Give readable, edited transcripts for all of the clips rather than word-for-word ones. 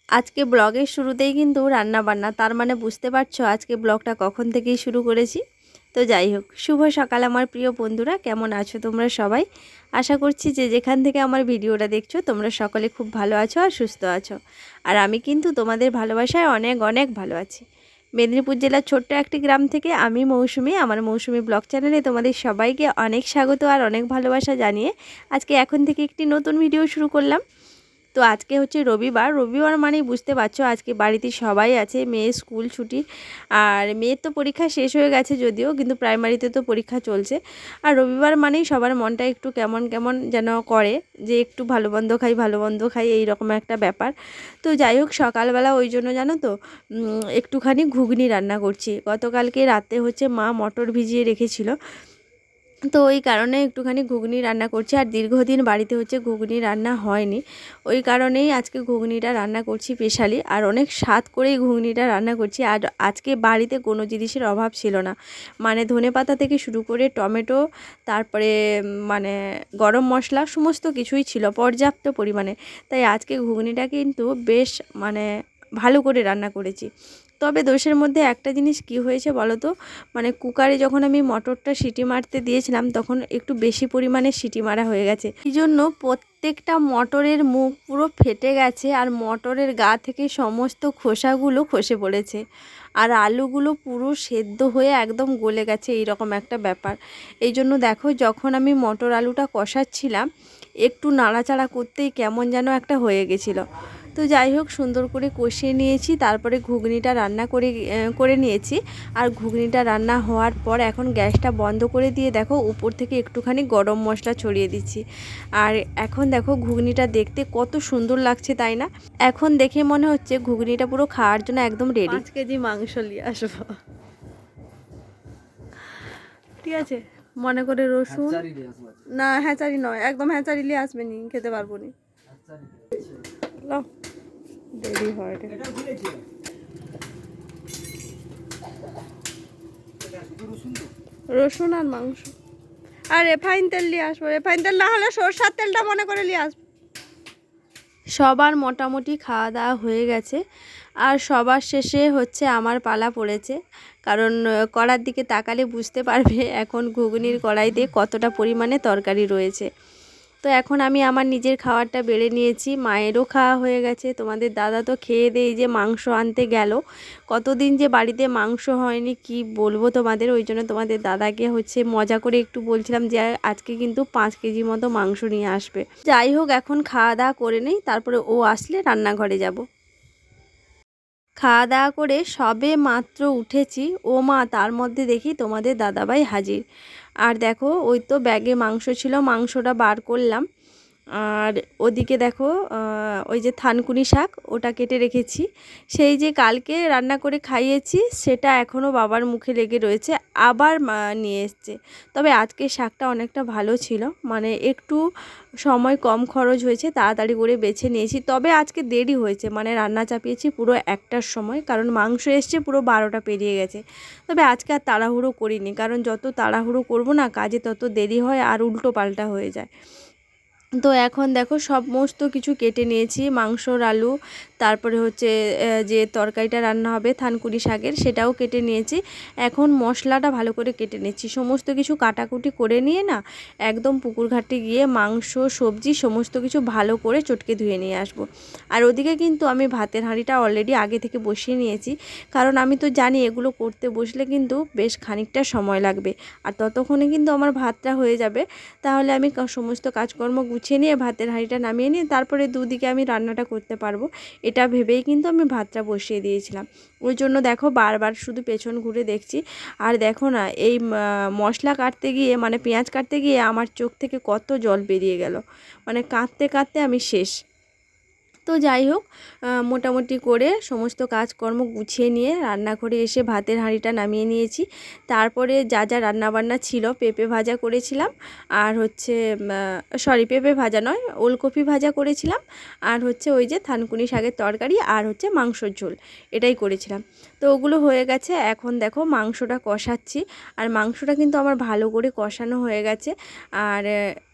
আজকে ব্লগের শুরুতেই কিন্তু রান্না বান্না, তার মানে বুঝতে পারছো আজকে ব্লগটা কখন থেকেই শুরু করেছি। তো যাই হোক, শুভ সকাল আমার প্রিয় বন্ধুরা, কেমন আছো তোমরা সবাই? আশা করছি যে যেখান থেকে আমার ভিডিওটা দেখছো তোমরা সকলে খুব ভালো আছো আর সুস্থ আছো। আর আমি কিন্তু তোমাদের ভালোবাসায় অনেক অনেক ভালো আছি। মেদিনীপুর জেলার ছোট্ট একটি গ্রাম থেকে আমি মৌসুমি, আমার মৌসুমি ব্লগ চ্যানেলে তোমাদের সবাইকে অনেক স্বাগত আর অনেক ভালোবাসা জানিয়ে আজকে এখন থেকে একটি নতুন ভিডিও শুরু করলাম। তো আজকে হচ্ছে রবিবার, রবিবার মানেই বুঝতে পারছো আজকে বাড়িতে সবাই আছে, মেয়ের স্কুল ছুটি। আর মেয়ের তো পরীক্ষা শেষ হয়ে গেছে যদিও, কিন্তু প্রাইমারিতে তো পরীক্ষা চলছে। আর রবিবার মানেই সবার মনটা একটু কেমন কেমন যেন করে, যে একটু ভালো মন্দ খাই ভালো মন্দ খাই এইরকম একটা ব্যাপার। তো যাই হোক, সকালবেলা ওই জন্য জানো তো একটুখানি ঘুগনি রান্না করছি। গতকালকে রাতে হচ্ছে মা মটর ভিজিয়ে রেখেছিল, তো ওই কারণে একটুখানি ঘুগনি রান্না করছি। আর দীর্ঘদিন বাড়িতে হচ্ছে ঘুগনি রান্না হয়নি, ওই কারণেই আজকে ঘুগনিটা রান্না করছি স্পেশালি। আর অনেক স্বাদ করেই ঘুগনিটা রান্না করছি। আর আজকে বাড়িতে কোনো জিনিসের অভাব ছিল না, মানে ধনেপাতা থেকে শুরু করে টমেটো, তারপরে মানে গরম মশলা সমস্ত কিছুই ছিল পর্যাপ্ত পরিমাণে। তাই আজকে ঘুগনিটা কিন্তু বেশ মানে ভালো করে রান্না করেছি। তবে দোষের মধ্যে একটা জিনিস কি হয়েছে বলো তো, মানে কুকারে যখন আমি মটরটা সিটি মারতে দিয়েছিলাম তখন একটু বেশি পরিমাণে সিটি মারা হয়ে গেছে, এই জন্য প্রত্যেকটা মটরের মুখ পুরো ফেটে গেছে আর মটরের গা থেকে সমস্ত খোসাগুলো খসে পড়েছে। আর আলুগুলো পুরো সেদ্ধ হয়ে একদম গলে গেছে, এইরকম একটা ব্যাপার। এই জন্য দেখো, যখন আমি মটর আলুটা কষাচ্ছিলাম একটু নাড়াচাড়া করতেই কেমন যেন একটা হয়ে গেছিলো। তো যাই হোক, সুন্দর করে কষিয়ে নিয়েছি, তারপরে ঘুগনিটা রান্না করে নিয়েছি। আর ঘুগনিটা রান্না হওয়ার পর এখন গ্যাসটা বন্ধ করে দিয়ে দেখো উপর থেকে একটুখানি গরম মশলা ছড়িয়ে দিচ্ছি। আর এখন দেখো ঘুগনিটা দেখতে কত সুন্দর লাগছে, তাই না? এখন দেখে মনে হচ্ছে ঘুগনিটা পুরো খাওয়ার জন্য একদম রেডি। 5 কেজি মাংস নিয়ে আসবো, ঠিক আছে? মনে করে রসুন, না হ্যাঁচারি নয়, একদম হ্যাঁচারি নিয়ে আসবে নি, খেতে পারবো নি। দেরি হয় রে। রসুন আর মাংস আর রিফাইন তেল নিয়ে আসবো, রিফাইন তেল না হলে সরষার তেলটা মনে করে নিয়ে আসবো। সবার মোটামুটি খাওয়া দাওয়া হয়ে গেছে, আর সবার শেষে হচ্ছে আমার পালা পড়েছে। কারণ কড়ার দিকে তাকালে বুঝতে পারবে এখন ঘুগনির কড়াইতে কতটা পরিমাণে তরকারি রয়েছে। তো এখন আমি আমার নিজের খাবারটা বেড়ে নিয়েছি, মায়েরও খাওয়া হয়ে গেছে। তোমাদের দাদা তো খেয়ে দেই যে মাংস আনতে গেল, কতদিন যে বাড়িতে মাংস হয়নি কি বলবো তোমাদের। ওই জন্য তোমাদের দাদাকে হচ্ছে মজা করে একটু বলছিলাম যে আজকে কিন্তু 5 কেজি মতো মাংস নিয়ে আসবে। যাই হোক, এখন খাওয়া দাওয়া করে নেই, তারপরে ও আসলে রান্নাঘরে যাব। খাওয়া দাওয়া করে সবে মাত্র উঠেছি, ও মা তার মধ্যে দেখি তোমাদের দাদাভাই হাজির। আর দেখো, ওই তো ব্যাগে মাংস ছিল, মাংসটা বার করলাম। আর ওদিকে দেখো ওই যে থানকুনি শাক ওটা কেটে রেখেছি, সেই যে কালকে রান্না করে খাইয়েছি সেটা এখনও বাবার মুখে লেগে রয়েছে, আবার নিয়ে এসছে। তবে আজকে শাকটা অনেকটা ভালো ছিল, মানে একটু সময় কম খরচ হয়েছে, তাড়াতাড়ি করে বেছে নিয়েছি। তবে আজকে দেরি হয়েছে, মানে রান্না চাপিয়েছি পুরো 1টার সময়, কারণ মাংস এসছে পুরো 12টা পেরিয়ে গেছে। তবে আজকে আর তাড়াহুড়ো করিনি, কারণ যত তাড়াহুড়ো করবো না কাজে তত দেরি হয় আর উল্টো পাল্টা হয়ে যায়। তো এখন দেখো সমস্ত কিছু কেটে নিয়েছি, মাংসর আলু, তারপরে হচ্ছে যে তরকারিটা রান্না হবে থানকুনি শাকের সেটাও কেটে নিয়েছি। এখন মশলাটা ভালো করে কেটে নিচ্ছি, সমস্ত কিছু কাটাকুটি করে নিয়ে না একদম পুকুর ঘাটে গিয়ে মাংস সবজি সমস্ত কিছু ভালো করে চটকে ধুয়ে নিয়ে আসব। আর ওদিকে কিন্তু আমি ভাতের হাঁড়িটা অলরেডি আগে থেকে বসিয়ে নিয়েছি, কারণ আমি তো জানি এগুলো করতে বসলে কিন্তু বেশ খানিকটা সময় লাগবে, আর ততক্ষণে কিন্তু আমার ভাতটা হয়ে যাবে। তাহলে আমি সমস্ত কাজকর্ম গুছিয়ে নিয়ে ভাতের হাঁড়িটা নামিয়ে নিয়ে তারপরে দুদিকে আমি রান্নাটা করতে পারবো, এটা ভেবেই কিন্তু আমি ভাতটা বসিয়ে দিয়েছিলাম। ওই জন্য দেখো বারবার শুধু পেছন ঘুরে দেখছি। আর দেখো না, এই মশলা কাটতে গিয়ে মানে পেঁয়াজ কাটতে গিয়ে আমার চোখ থেকে কত জল বেরিয়ে গেল, মানে কাঁদতে কাঁদতে আমি শেষ। তো যাই হোক, মোটামুটি করে সমস্ত কাজকর্ম গুছিয়ে নিয়ে রান্নাঘরে এসে ভাতের হাঁড়িটা নামিয়ে নিয়েছি। তারপরে যা যা রান্নাবান্না ছিল, পেঁপে ভাজা করেছিলাম, আর হচ্ছে পেঁপে ভাজা নয়, ওলকপি ভাজা করেছিলাম, আর হচ্ছে ওই যে থানকুনি শাকের তরকারি, আর হচ্ছে মাংসর ঝোল, এটাই করেছিলাম। তো ওগুলো হয়ে গেছে, এখন দেখো মাংসটা কষাচ্ছি। আর মাংসটা কিন্তু আমার ভালো করে কষানো হয়ে গেছে। আর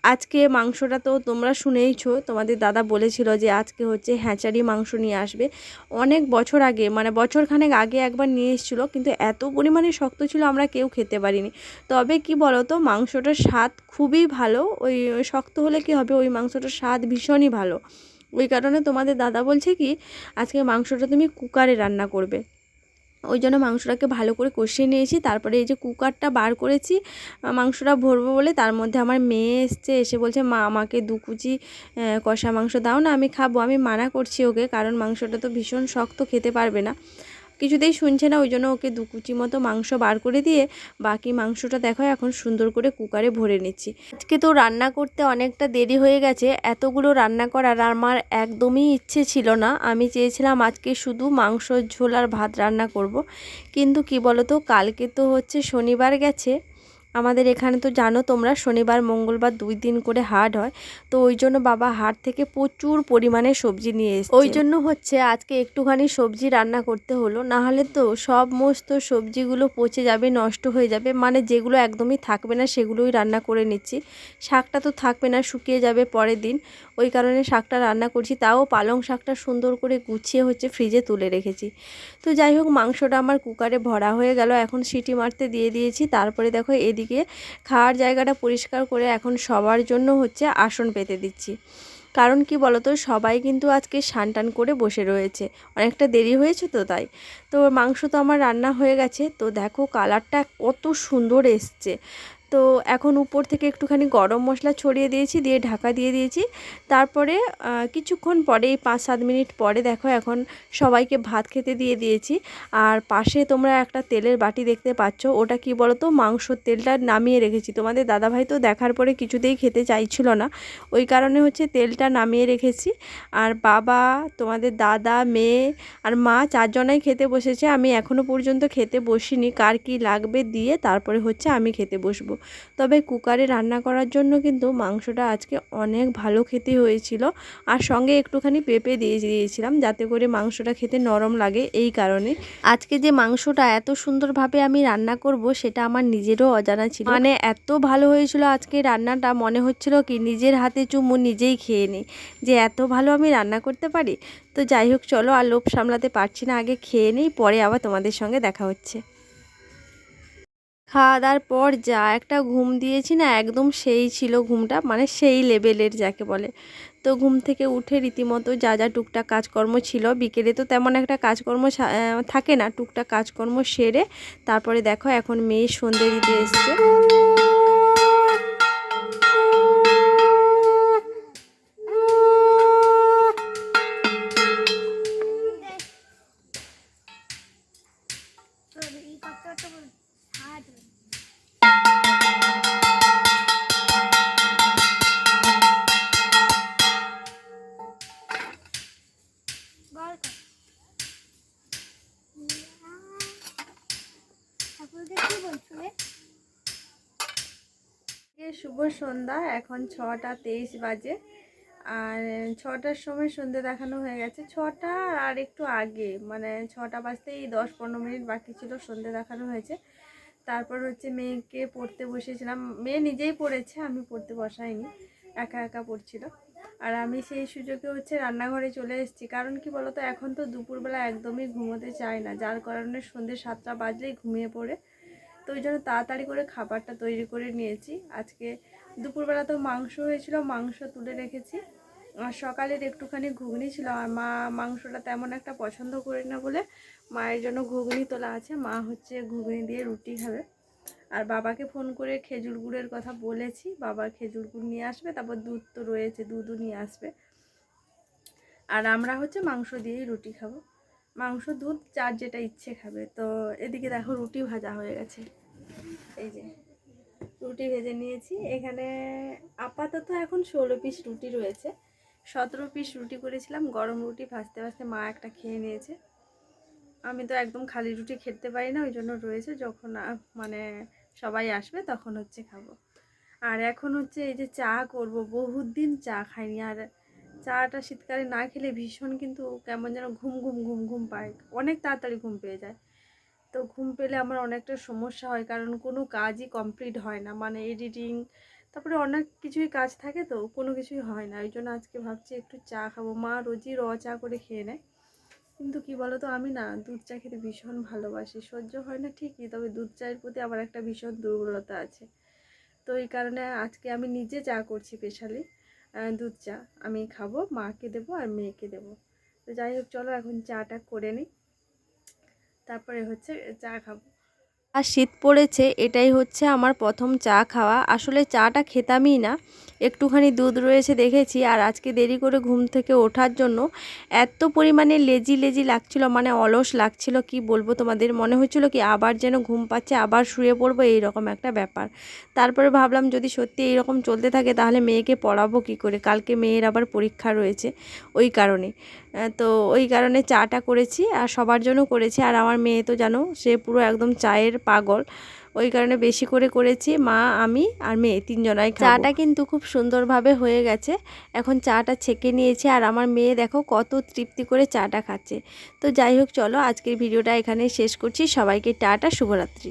আজকে মাংসটা তো তোমরা শুনেইছো, তোমাদের দাদা বলেছিল যে আজকে হচ্ছে হ্যাচারি মাংস নিয়ে আসবে। অনেক বছর আগে, মানে বছরখানেক আগে একবার নিয়ে এসেছিলো, কিন্তু এত পরিমাণে শক্ত ছিল আমরা কেউ খেতে পারিনি। তবে কি বলো তো, মাংসটার স্বাদ খুবই ভালো। ওই শক্ত হলে কি হবে, ওই মাংসটার স্বাদ ভীষণই ভালো। ওই কারণে তোমাদের দাদা বলছে কি আজকে মাংসটা তুমি কুকারে রান্না করবে। ওই জন্য মাংসটাকে ভালো করে কষিয়ে নিয়েছি। তারপরে এই যে কুকারটা বার করেছি মাংসটা ভরবো বলে, তার মধ্যে আমার মেয়ে এসছে, এসে বলছে মা আমাকে 2 কুচি কষা মাংস দাও না, আমি খাবো। আমি মানা করছি ওকে, কারণ মাংসটা তো ভীষণ শক্ত, খেতে পারবে না। কিছুতেই শুনছে না, ওই জন্য ওকে 2 কুচি মতো মাংস বার করে দিয়ে বাকি মাংসটা দেখো এখন সুন্দর করে কুকারে ভরে নিচ্ছি। আজকে তো রান্না করতে অনেকটা দেরি হয়ে গেছে। এতগুলো রান্না করার আমার একদমই ইচ্ছে ছিল না। আমি চেয়েছিলাম আজকে শুধু মাংসর ঝোল আর ভাত রান্না করব, কিন্তু কি বলো তো, কালকে তো হচ্ছে শনিবার গেছে। আমাদের এখানে তো জানো তোমরা, শনিবার মঙ্গলবার 2 দিন করে হাট হয়। তো ওই জন্য বাবা হাট থেকে প্রচুর পরিমাণে সবজি নিয়ে এসেছে। ওই জন্য হচ্ছে আজকে একটুখানি সবজি রান্না করতে হলো, না হলে তো সমস্ত সবজিগুলো পচে যাবে, নষ্ট হয়ে যাবে। মানে যেগুলো একদমই থাকবে না সেগুলোই রান্না করে নিচ্ছি। শাকটা তো থাকবে না, শুকিয়ে যাবে পরের দিন। ওই কারণে শাকটা রান্না করছি, তাও পালং শাকটা সুন্দর করে গুছিয়ে হচ্ছে ফ্রিজে তুলে রেখেছি। তো যাই হোক, মাংসটা আমার কুকারে ভরা হয়ে গেল, এখন সিটি মারতে দিয়ে দিয়েছি। তারপরে দেখো এদিকে খাওয়ার জায়গাটা পরিষ্কার করে এখন সবার জন্য হচ্ছে আসন পেতে দিচ্ছি। কারণ কি বলতো, সবাই কিন্তু আজকে স্নান করে বসে রয়েছে, অনেকটা দেরি হয়েছে তো তাই। তো মাংস তো আমার রান্না হয়ে গেছে। তো দেখো কালারটা কত সুন্দর এসছে। তো এখন উপর থেকে একটুখানি গরম মশলা ছড়িয়ে দিয়েছি, দিয়ে ঢাকা দিয়ে দিয়েছি। তারপরে কিছুক্ষণ পরে, এই 5-7 মিনিট পরে দেখো এখন সবাইকে ভাত খেতে দিয়ে দিয়েছি। আর পাশে তোমরা একটা তেলের বাটি দেখতে পাচ্ছ, ওটা কি বলো তো, মাংসর তেলটা নামিয়ে রেখেছি। তোমাদের দাদাভাই তো দেখার পরে কিছুতেই খেতে চাইছিল না, ওই কারণে হচ্ছে তেলটা নামিয়ে রেখেছি। আর বাবা, তোমাদের দাদা, মেয়ে আর মা 4 জনাই খেতে বসেছে। আমি এখনও পর্যন্ত খেতে বসিনি, কার কি লাগবে দিয়ে তারপরে হচ্ছে আমি খেতে বসবো। তবে কুকারে রান্না করার জন্য কিন্তু মাংসটা আজকে অনেক ভালো খেতে হয়েছিল। আর সঙ্গে একটুখানি পেঁপে দিয়ে দিয়েছিলাম, যাতে করে মাংসটা খেতে নরম লাগে। এই কারণে আজকে যে মাংসটা এত সুন্দরভাবে আমি রান্না করব সেটা আমার নিজেরও অজানা ছিল। মানে এত ভালো হয়েছিল আজকে রান্নাটা, মনে হচ্ছিল কি নিজের হাতে চুমু নিজেই খেয়ে নিই, যে এত ভালো আমি রান্না করতে পারি। তো যাই হোক, চলো আর লোভ সামলাতে পারছি না, আগে খেয়ে নিই, পরে আবার তোমাদের সঙ্গে দেখা হচ্ছে। খাওয়া দাওয়ার পর যা একটা ঘুম দিয়েছি না, একদম সেই ছিল ঘুমটা, মানে সেই লেভেলের যাকে বলে। তো ঘুম থেকে উঠে রীতিমতো যা যা টুকটাক কাজকর্ম ছিল, বিকেলে তো তেমন একটা কাজকর্ম থাকে না, টুকটাক কাজকর্ম সেরে তারপরে দেখো এখন মেয়ে সন্ধে দিতে এসছে। শুভ সন্ধ্যা, এখন 6টা 23 বাজে। আর 6টার সময় সন্ধে দেখানো হয়ে গেছে। 6টা আর একটু আগে, মানে 6টা বাজতেই 10-15 মিনিট বাকি ছিল, সন্ধে দেখানো হয়েছে। তারপর হচ্ছে মেয়েকে পড়তে বসেছিলাম, মেয়ে নিজেই পড়েছে, আমি পড়তে বসাইনি, একা একা পড়ছিল। আর আমি সেই সুযোগে হচ্ছে রান্নাঘরে চলে এসেছি। কারণ কি বলতো, এখন তো দুপুরবেলা একদমই ঘুমোতে চায় না, যার কারণে সন্ধে 7টা বাজলেই ঘুমিয়ে পড়ে। তো ওই জন্য তাড়াতাড়ি করে খাবারটা তৈরি করে নিয়েছি। আজকে দুপুরবেলা তো মাংস হয়েছিল, মাংস তুলে রেখেছি। আর সকালের একটুখানি ঘুগনি ছিল, আর মা মাংসটা তেমন একটা পছন্দ করি না বলে মায়ের জন্য ঘুগনি তোলা আছে। মা হচ্ছে ঘুগনি দিয়ে রুটি খাবে। আর বাবাকে ফোন করে খেজুর গুড়ের কথা বলেছি, বাবা খেজুর গুড় নিয়ে আসবে, তারপর দুধ তো রয়েছে, দুধও নিয়ে আসবে। আর আমরা হচ্ছে মাংস দিয়েই রুটি খাবো, মাংস দুধ যার যেটা ইচ্ছে খাবে। তো এদিকে দেখো রুটি ভাজা হয়ে গেছে, এই যে রুটি ভেজে নিয়েছি। এখানে আপাতত এখন 16 পিস রুটি রয়েছে, 17 পিস রুটি করেছিলাম। গরম রুটি ভাজতে ভাজতে মা একটা খেয়ে নিয়েছে। আমি তো একদম খালি রুটি খেতে পারি না, ওই জন্য রয়েছে, যখন মানে সবাই আসবে তখন হচ্ছে খাবো। আর এখন হচ্ছে এই যে চা করব, বহুত দিন চা খাইনি। আর চাটা শীতকালে না খেলে ভীষণ কিন্তু কেমন যেন ঘুম ঘুম ঘুম ঘুম পায়, অনেক তাড়াতাড়ি ঘুম পেয়ে যায়। তো ঘুম পেলে আমার অনেকটা সমস্যা হয়, কারণ কোনো কাজই কমপ্লিট হয় না, মানে এডিটিং, তারপরে অনেক কিছুই কাজ থাকে, তো কোনো কিছুই হয় না। ওই জন্য আজকে ভাবছি একটু চা খাবো। মা রোজই চা করে খেয়ে নেয়, কিন্তু কি বলো তো, আমি না দুধ চা খেতে ভীষণ ভালোবাসি। সহ্য হয় না ঠিকই, তবে দুধ চায়ের প্রতি আমার একটা ভীষণ দুর্বলতা আছে। তো এই কারণে আজকে আমি নিজে চা করছি স্পেশালি। দুধ চা আমি খাবো, মাকে দেবো আর মেয়েকে দেবো। তো যাই হোক, চলো এখন চাটা করে নিই, তারপরে হচ্ছে চা খাবো। আর শীত পড়েছে, এটাই হচ্ছে আমার প্রথম চা খাওয়া। আসলে চাটা খেতামই না, একটুখানি দুধ রয়েছে দেখেছি। আর আজকে দেরি করে ঘুম থেকে ওঠার জন্য এত পরিমাণে লেজি লেজি লাগছিল, মানে অলস লাগছিল, কি বলবো তোমাদের। মনে হচ্ছিল কি আবার যেন ঘুম পাচ্ছে, আবার শুয়ে পড়বো, এইরকম একটা ব্যাপার। তারপরে ভাবলাম যদি সত্যি এইরকম চলতে থাকে তাহলে মেয়েকে পড়াবো কি করে, কালকে মেয়ের আবার পরীক্ষা রয়েছে। ওই কারণে তো ওই কারণে চাটা করেছি, আর সবার জন্য করেছি। আর আমার মেয়ে তো জানো, সে পুরো একদম চায়ের পাগল। ওই কারণে বেশি করে করেছি, মা আমি আর মেয়ে তিনজনাই খাবো। চাটা কিন্তু খুব সুন্দরভাবে হয়ে গেছে। এখন চাটা ছেঁকে নিয়েছি, আর আমার মেয়ে দেখো কত তৃপ্তি করে চাটা খাচ্ছে। তো যাই হোক, চলো আজকের ভিডিওটা এখানে শেষ করছি। সবাইকে টাটা, শুভরাত্রি।